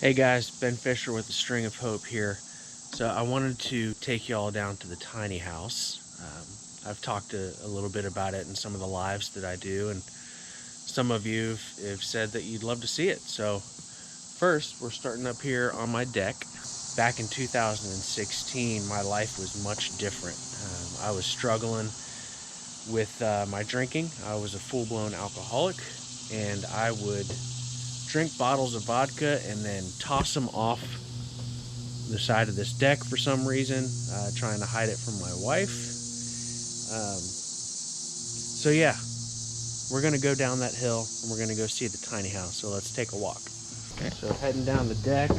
Hey guys, Ben Fisher with the String of Hope here. So I wanted to take you all down to the tiny house. I've talked a little bit about it in some of the lives that I do, and some of you have said that you'd love to see it. So first, we're starting up here on my deck. Back in 2016, my life was much different. I was struggling with my drinking. I was a full-blown alcoholic, and I would drink bottles of vodka and then toss them off the side of this deck for some reason, trying to hide it from my wife. So yeah, we're gonna go down that hill and we're gonna go see the tiny house. So let's take a walk. So heading down the deck, you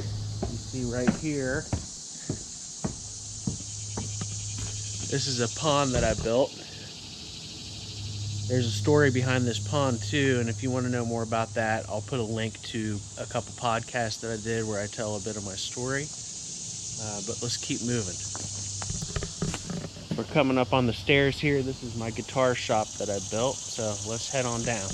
see right here, this is a pond that I built. There's a story behind this pond too, and if you want to know more about that, I'll put a link to a couple podcasts that I did where I tell a bit of my story. But let's keep moving. We're coming up on the stairs here. This is my guitar shop that I built, so let's head on down.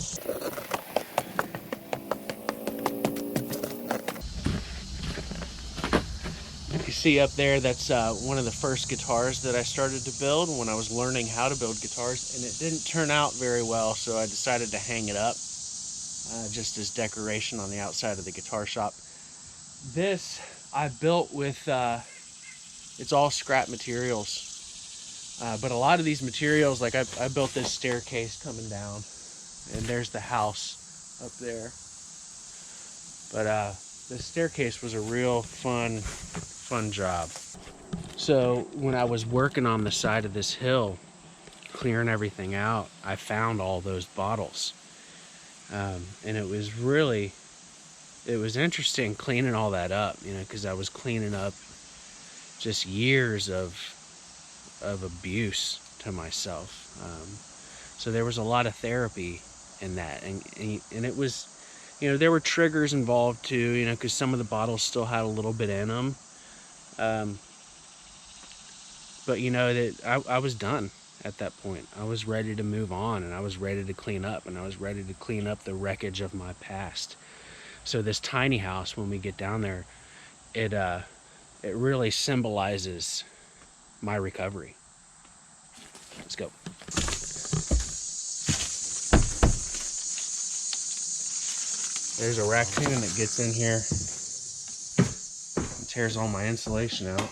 You see up there, that's one of the first guitars that I started to build when I was learning how to build guitars, and it didn't turn out very well, so I decided to hang it up just as decoration on the outside of the guitar shop. This I built with, it's all scrap materials, but a lot of these materials, like I built this staircase coming down, and there's the house up there, but the staircase was a real fun job. So when I was working on the side of this hill, clearing everything out, I found all those bottles. And it was interesting cleaning all that up, you know, because I was cleaning up just years of abuse to myself. So there was a lot of therapy in that, and it was, you know, there were triggers involved too, you know, because some of the bottles still had a little bit in them. But you know, that I was done at that point. I was ready to move on, and I was ready to clean up, and I was ready to clean up the wreckage of my past. So this tiny house, when we get down there, it really symbolizes my recovery. Let's go. There's a raccoon that gets in here and tears all my insulation out.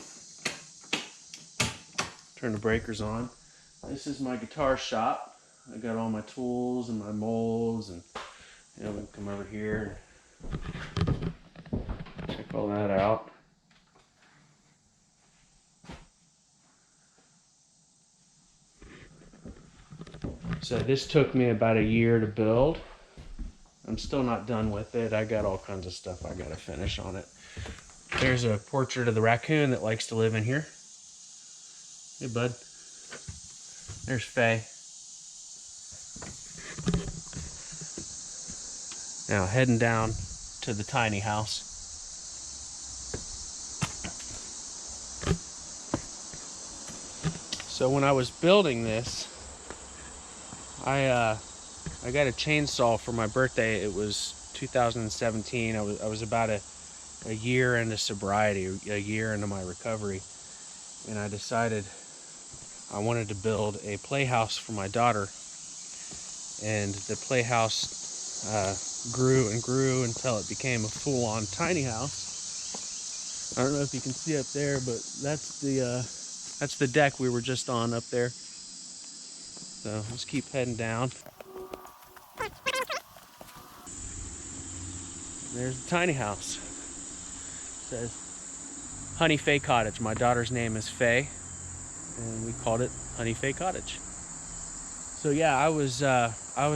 Turn the breakers on. This is my guitar shop. I got all my tools and my molds, and you know, we can come over here and check all that out. So this took me about a year to build. I'm still not done with it. I got all kinds of stuff I gotta finish on it. There's a portrait of the raccoon that likes to live in here. Hey bud. There's Faye. Now heading down to the tiny house. So when I was building this, I got a chainsaw for my birthday. It was 2017. I was about a year into sobriety, a year into my recovery, and I decided I wanted to build a playhouse for my daughter. And the playhouse grew and grew until it became a full-on tiny house. I don't know if you can see up there, but that's the deck we were just on up there. So let's keep heading down. There's the tiny house. It says Honey Faye Cottage. My daughter's name is Faye, and we called it Honey Faye Cottage. So yeah, I was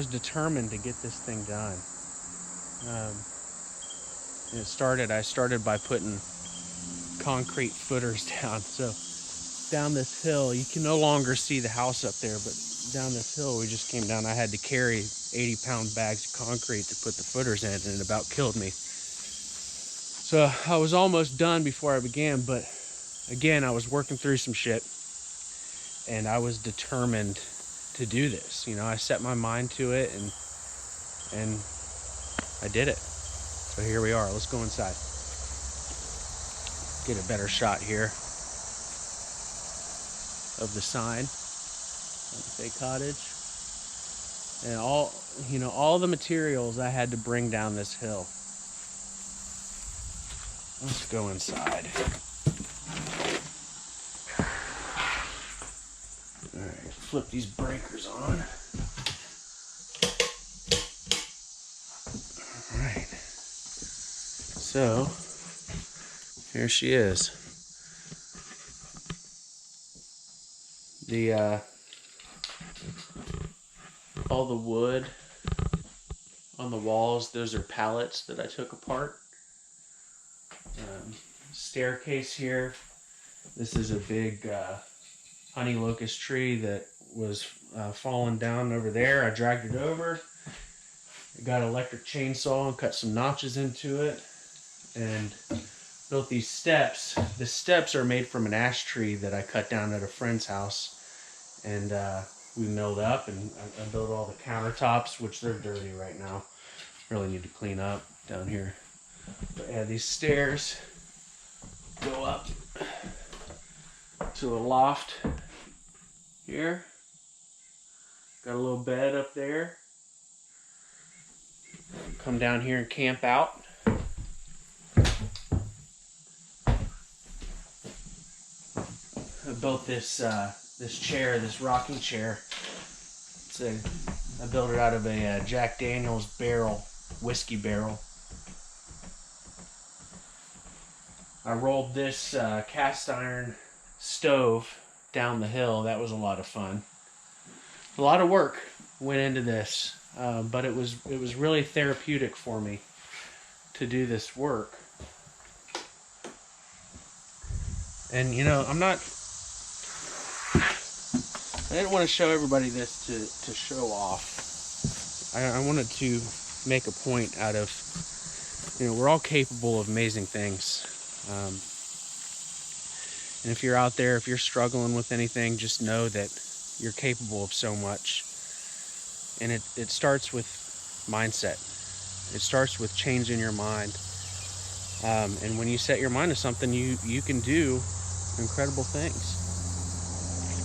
determined to get this thing done. And I started by putting concrete footers down. So down this hill, you can no longer see the house up there, but down this hill we just came down. I had to carry 80-pound bags of concrete to put the footers in, and it about killed me. So I was almost done before I began, but again, I was working through some shit, and I was determined to do this. You know, I set my mind to it, and I did it. So here we are. Let's go inside. get a better shot here of the sign of the Fay Cottage. And all the materials I had to bring down this hill. Let's go inside. All right, flip these breakers on. All right. So, here she is. All the wood on the walls, those are pallets that I took apart. Staircase here. This is a big honey locust tree that was falling down over there. I dragged it over. I got an electric chainsaw and cut some notches into it and built these steps. The steps are made from an ash tree that I cut down at a friend's house, and we milled up, and I built all the countertops, which they're dirty right now. Really need to clean up down here. But yeah, these stairs go up to the loft here. Got a little bed up there. Come down here and camp out. I built this chair, this rocking chair. I built it out of a Jack Daniel's barrel, whiskey barrel. I rolled this cast iron stove down the hill. That was a lot of fun. A lot of work went into this, but it was really therapeutic for me to do this work. And I didn't want to show everybody this to show off. I wanted to make a point out of, we're all capable of amazing things. And if you're out there, if you're struggling with anything, just know that you're capable of so much. And it starts with mindset. It starts with changing your mind. And when you set your mind to something, you can do incredible things.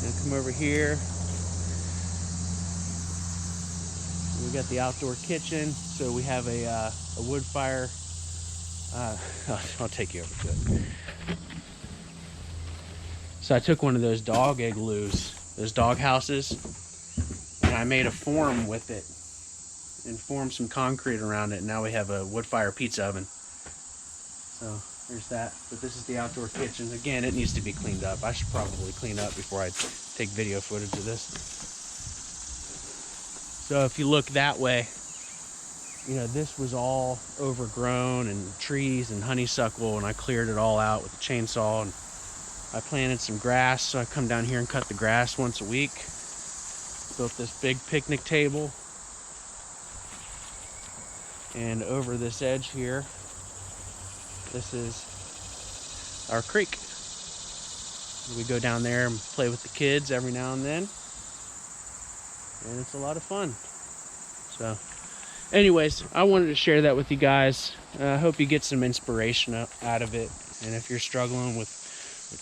And come over here. We got the outdoor kitchen. So we have a wood fire. I'll take you over to it. So I took one of those dog igloos, those dog houses, and I made a form with it and formed some concrete around it. And now we have a wood fire pizza oven. So there's that. But this is the outdoor kitchen. Again, it needs to be cleaned up. I should probably clean up before I take video footage of this. So if you look that way, this was all overgrown and trees and honeysuckle, and I cleared it all out with a chainsaw, and I planted some grass. So I come down here and cut the grass once a week. Built this big picnic table. And over this edge here, this is our creek. We go down there and play with the kids every now and then. And it's a lot of fun. So, anyways, I wanted to share that with you guys. I hope you get some inspiration out of it. And if you're struggling with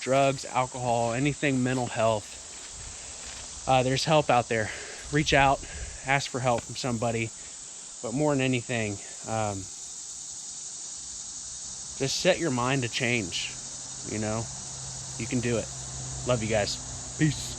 drugs, alcohol, anything mental health, there's help out there. Reach out, ask for help from somebody. But more than anything, just set your mind to change. You can do it. Love you guys. Peace.